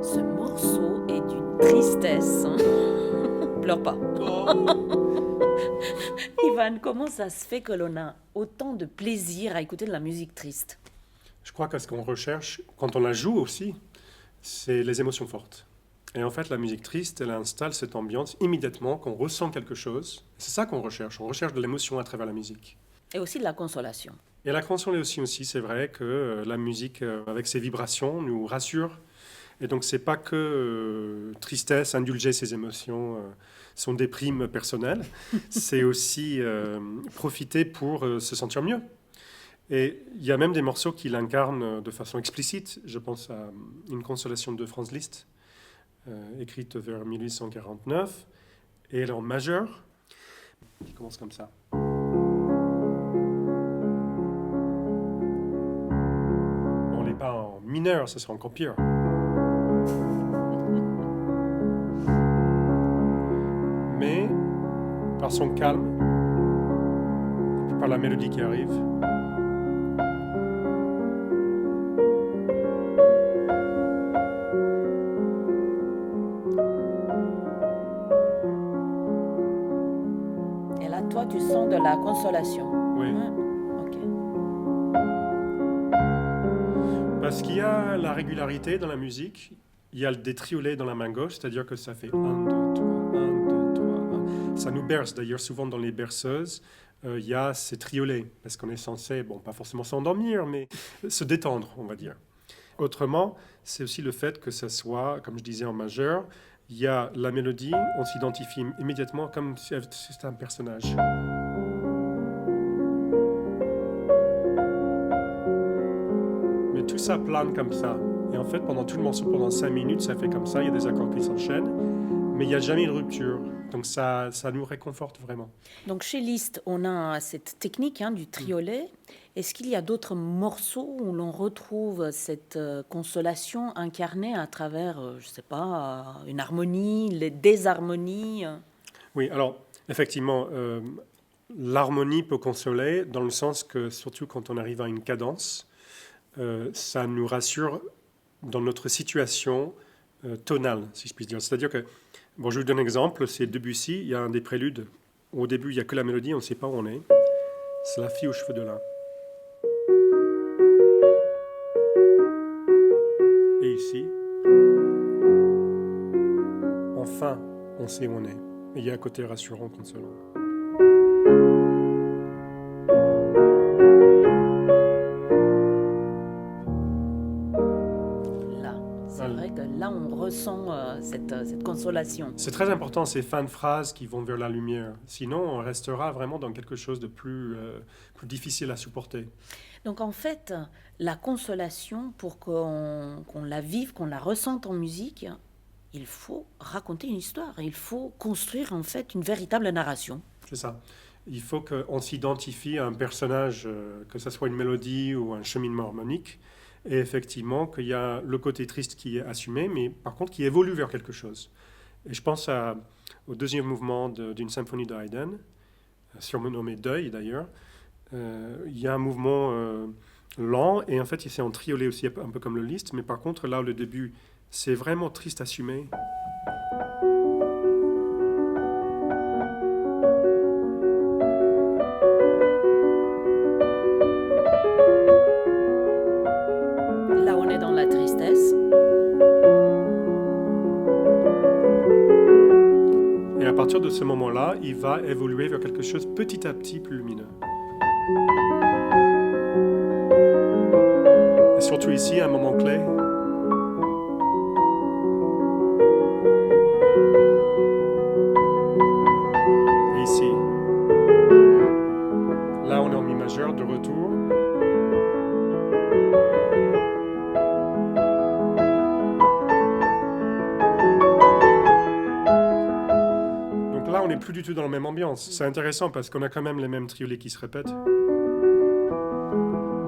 Ce morceau est d'une tristesse. Pleure pas. Ivan, comment ça se fait que l'on a autant de plaisir à écouter de la musique triste? Je crois que ce qu'on recherche, quand on la joue aussi, c'est les émotions fortes. Et en fait, la musique triste, elle installe cette ambiance immédiatement, qu'on ressent quelque chose. C'est ça qu'on recherche. On recherche de l'émotion à travers la musique. Et aussi de la consolation. Et la console aussi, c'est vrai que la musique, avec ses vibrations, nous rassure. Et donc, c'est pas que tristesse, indulger ses émotions, son déprime personnelle. C'est aussi profiter pour se sentir mieux. Et il y a même des morceaux qui l'incarnent de façon explicite. Je pense à une consolation de Franz Liszt, écrite vers 1849, et elle est en majeur, qui commence comme ça. On n'est pas en mineur, ce sera encore pire. Mais par son calme, et puis par la mélodie qui arrive, Et là, toi, tu sens de la consolation. oui. Ouais. Ok. Parce qu'il y a la régularité dans la musique, il y a des triolets dans la main gauche, c'est-à-dire que ça fait 1, 2, 3, 1, 2, 3, 1. Ça nous berce, d'ailleurs souvent dans les berceuses, il y a ces triolets, parce qu'on est censé, bon, pas forcément s'endormir, mais se détendre, on va dire. Autrement, c'est aussi le fait que ça soit, comme je disais, en majeur, il y a la mélodie, on s'identifie immédiatement comme si c'était un personnage. Mais tout ça plane comme ça. Et en fait, pendant tout le morceau, pendant 5 minutes, ça fait comme ça, il y a des accords qui s'enchaînent, mais il n'y a jamais de rupture. Donc ça nous réconforte vraiment. Donc chez Liszt, on a cette technique du triolet. Est-ce qu'il y a d'autres morceaux où l'on retrouve cette consolation incarnée à travers, je ne sais pas, une harmonie, les désharmonies Oui, alors effectivement, l'harmonie peut consoler dans le sens que, surtout quand on arrive à une cadence, ça nous rassure dans notre situation tonale, si je puis dire. C'est-à-dire que, bon, je vous donne un exemple, c'est Debussy, il y a un des préludes, au début il n'y a que la mélodie, on ne sait pas où on est. C'est la fille aux cheveux de lin. Et ici, enfin, on sait où on est. Et il y a un côté rassurant, consolant. Là, c'est vrai que là, on ressent cette consolation. C'est très important, ces fins de phrases qui vont vers la lumière. Sinon, on restera vraiment dans quelque chose de plus difficile à supporter. Donc en fait, la consolation, pour qu'on la vive, qu'on la ressente en musique, il faut raconter une histoire. Il faut construire en fait une véritable narration. C'est ça. Il faut qu'on s'identifie à un personnage, que ce soit une mélodie ou un cheminement harmonique, et effectivement qu'il y a le côté triste qui est assumé, mais par contre qui évolue vers quelque chose. Et je pense au deuxième mouvement d'une symphonie de Haydn, surnommé Deuil d'ailleurs. Il y a un mouvement lent, et en fait c'est en triolet aussi, un peu comme le Liszt, mais par contre là, le début, c'est vraiment triste assumé. Là, on est dans la tristesse. Et à partir de ce moment-là, il va évoluer vers quelque chose petit à petit plus lumineux. Et surtout ici, un moment clé. Et ici. Là, on est en mi majeur, de retour. Donc là, on n'est plus du tout dans la même ambiance. C'est intéressant parce qu'on a quand même les mêmes triolets qui se répètent.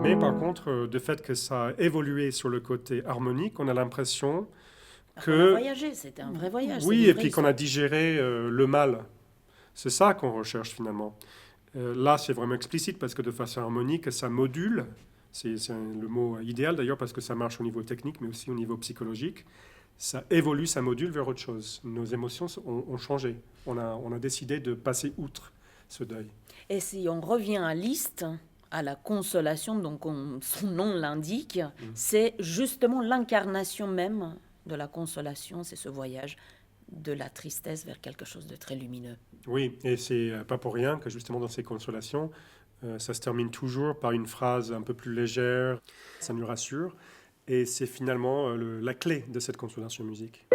Mais par contre, de fait que ça a évolué sur le côté harmonique, on a l'impression On a voyagé, c'était un vrai voyage. Oui, et puis qu'on a digéré le mal. C'est ça qu'on recherche finalement. Là, c'est vraiment explicite parce que de façon harmonique, ça module. C'est le mot idéal d'ailleurs parce que ça marche au niveau technique, mais aussi au niveau psychologique. ça évolue, ça module vers autre chose. Nos émotions ont changé. On a décidé de passer outre ce deuil. Et si on revient à Liszt, à la consolation, donc son nom l'indique, c'est justement l'incarnation même de la consolation, c'est ce voyage de la tristesse vers quelque chose de très lumineux. Oui, et c'est pas pour rien que justement dans ces consolations, ça se termine toujours par une phrase un peu plus légère, ça nous rassure, et c'est finalement la clé de cette consolation musique.